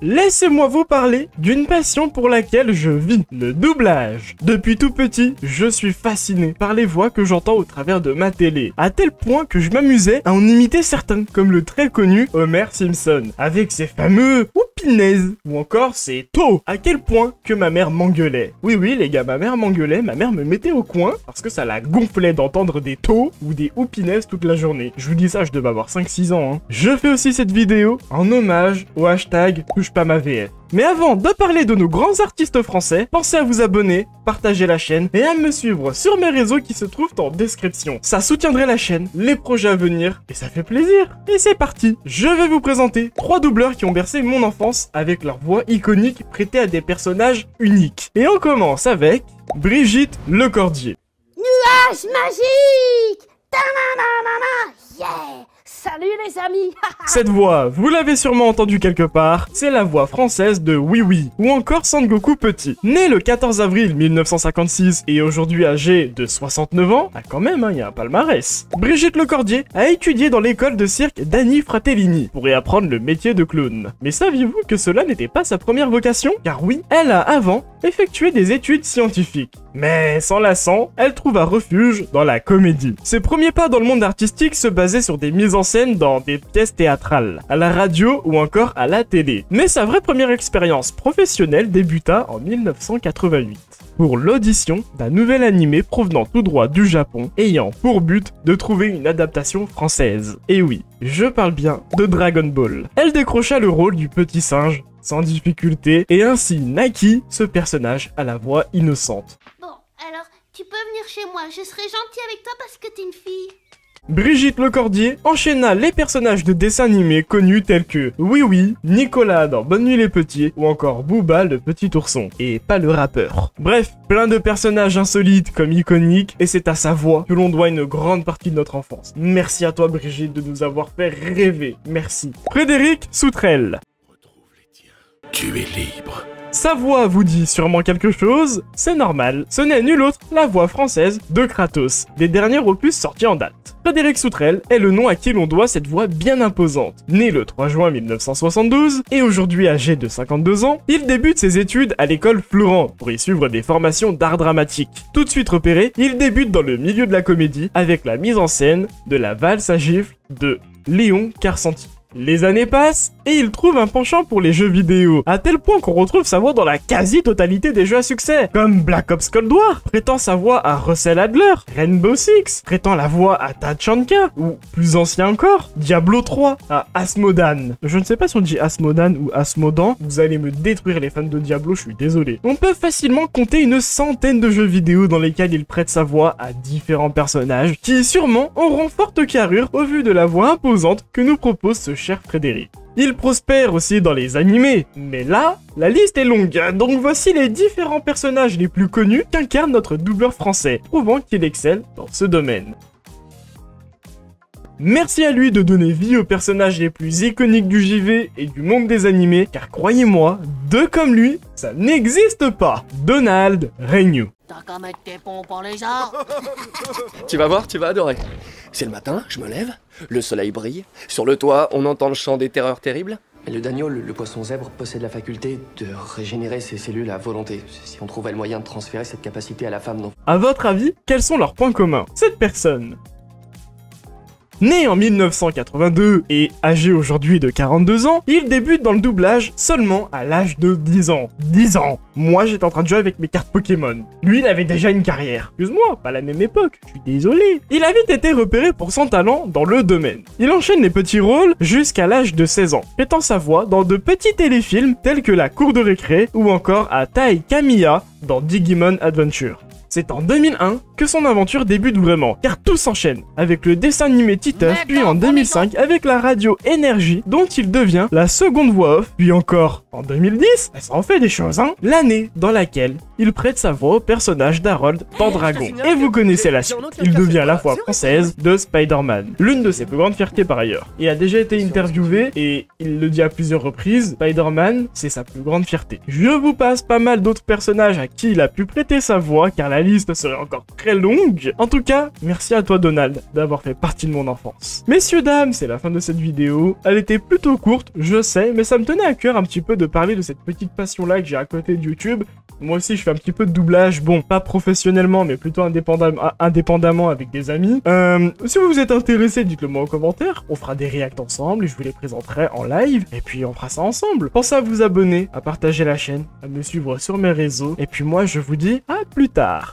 laissez-moi vous parler d'une passion pour laquelle je vis, le doublage. Depuis tout petit, je suis fasciné par les voix que j'entends au travers de ma télé, à tel point que je m'amusais à en imiter certains, comme le très connu Homer Simpson, avec ses fameux oupinaises, ou encore ses taux, à quel point que ma mère m'engueulait. Oui les gars, ma mère m'engueulait, ma mère me mettait au coin, parce que ça la gonflait d'entendre des taux ou des oupinaises toute la journée. Je vous dis ça, je devais avoir 5-6 ans. Je fais aussi cette vidéo en hommage au hashtag touche pas ma VF. Mais avant de parler de nos grands artistes français, pensez à vous abonner, partager la chaîne et à me suivre sur mes réseaux qui se trouvent en description. Ça soutiendrait la chaîne, les projets à venir et ça fait plaisir. Et c'est parti. Je vais vous présenter 3 doubleurs qui ont bercé mon enfance avec leur voix iconique prêtée à des personnages uniques. Et on commence avec Brigitte Lecordier. Nuage magique! Ta-na-na-na-na! Yeah! Salut les amis! Cette voix, vous l'avez sûrement entendue quelque part, c'est la voix française de Oui Oui, ou encore Sangoku Petit. Né le 14 avril 1956 et aujourd'hui âgé de 69 ans, quand même, il y a un palmarès. Brigitte Lecordier a étudié dans l'école de cirque d'Annie Fratellini pour y apprendre le métier de clown. Mais saviez-vous que cela n'était pas sa première vocation? Car oui, elle a avant effectué des études scientifiques. Mais s'enlaçant, elle trouva refuge dans la comédie. Ses premiers pas dans le monde artistique se basaient sur des mises en scène dans des pièces théâtrales, à la radio ou encore à la télé. Mais sa vraie première expérience professionnelle débuta en 1988 pour l'audition d'un nouvel animé provenant tout droit du Japon, ayant pour but de trouver une adaptation française. Et oui, je parle bien de Dragon Ball. Elle décrocha le rôle du petit singe sans difficulté et ainsi naquit ce personnage à la voix innocente. Bon, alors, tu peux venir chez moi, je serai gentille avec toi parce que t'es une fille. Brigitte Lecordier enchaîna les personnages de dessins animés connus tels que Oui Oui, Nicolas dans Bonne Nuit les Petits ou encore Booba le Petit Ourson, et pas le rappeur. Bref, plein de personnages insolites comme iconiques, et c'est à sa voix que l'on doit une grande partie de notre enfance. Merci à toi Brigitte de nous avoir fait rêver, merci. Frédéric Soutrel. Retrouve les tiens. Tu es libre. Sa voix vous dit sûrement quelque chose, c'est normal, ce n'est nul autre la voix française de Kratos, des derniers opus sortis en date. Frédéric Soutrel est le nom à qui l'on doit cette voix bien imposante. Né le 3 juin 1972 et aujourd'hui âgé de 52 ans, il débute ses études à l'école Florent pour y suivre des formations d'art dramatique. Tout de suite repéré, il débute dans le milieu de la comédie avec la mise en scène de la valse à gifles de Léon Carsanti. Les années passent et il trouve un penchant pour les jeux vidéo, à tel point qu'on retrouve sa voix dans la quasi-totalité des jeux à succès, comme Black Ops Cold War, prêtant sa voix à Russell Adler, Rainbow Six, prêtant la voix à Tachanka, ou plus ancien encore, Diablo 3, à Asmodan. Je ne sais pas si on dit Asmodan ou Asmodan, vous allez me détruire les fans de Diablo, je suis désolé. On peut facilement compter une centaine de jeux vidéo dans lesquels il prête sa voix à différents personnages, qui sûrement auront forte carrure au vu de la voix imposante que nous propose ce cher Frédéric. Il prospère aussi dans les animés, mais là, la liste est longue, donc voici les différents personnages les plus connus qu'incarne notre doubleur français, prouvant qu'il excelle dans ce domaine. Merci à lui de donner vie aux personnages les plus iconiques du JV et du monde des animés, car croyez-moi, deux comme lui, ça n'existe pas. Donald Reignoux. T'as qu'à mettre tes pompes en lézard. Tu vas voir, tu vas adorer. C'est le matin, je me lève, le soleil brille, sur le toit, on entend le chant des terreurs terribles. Le dagnol, le poisson zèbre, possède la faculté de régénérer ses cellules à volonté. Si on trouvait le moyen de transférer cette capacité à la femme, non. À votre avis, quels sont leurs points communs? Cette personne, né en 1982 et âgé aujourd'hui de 42 ans, il débute dans le doublage seulement à l'âge de 10 ans. 10 ans! Moi j'étais en train de jouer avec mes cartes Pokémon. Lui il avait déjà une carrière. Excuse-moi, pas la même époque, je suis désolé. Il a vite été repéré pour son talent dans le domaine. Il enchaîne les petits rôles jusqu'à l'âge de 16 ans, prêtant sa voix dans de petits téléfilms tels que La Cour de récré ou encore à Tai Kamiya dans Digimon Adventure. C'est en 2001 que son aventure débute vraiment, car tout s'enchaîne, avec le dessin animé Titeuf, puis en 2005 avec la radio Énergie, dont il devient la seconde voix off, puis encore en 2010, ça en fait des choses hein, l'année dans laquelle il prête sa voix au personnage d'Harold Pendragon. Et vous connaissez la suite, il devient la voix française de Spider-Man, l'une de ses plus grandes fiertés par ailleurs. Il a déjà été interviewé, et il le dit à plusieurs reprises, Spider-Man, c'est sa plus grande fierté. Je vous passe pas mal d'autres personnages à qui il a pu prêter sa voix, car la la liste serait encore très longue. En tout cas, merci à toi Donald d'avoir fait partie de mon enfance. Messieurs, dames, c'est la fin de cette vidéo. Elle était plutôt courte, je sais, mais ça me tenait à cœur un petit peu de parler de cette petite passion-là que j'ai à côté de YouTube. Moi aussi, je fais un petit peu de doublage, bon, pas professionnellement, mais plutôt indépendamment avec des amis. Si vous êtes intéressés, dites-le moi en commentaire. On fera des reacts ensemble et je vous les présenterai en live. Et puis, on fera ça ensemble. Pensez à vous abonner, à partager la chaîne, à me suivre sur mes réseaux. Et puis moi, je vous dis à plus tard.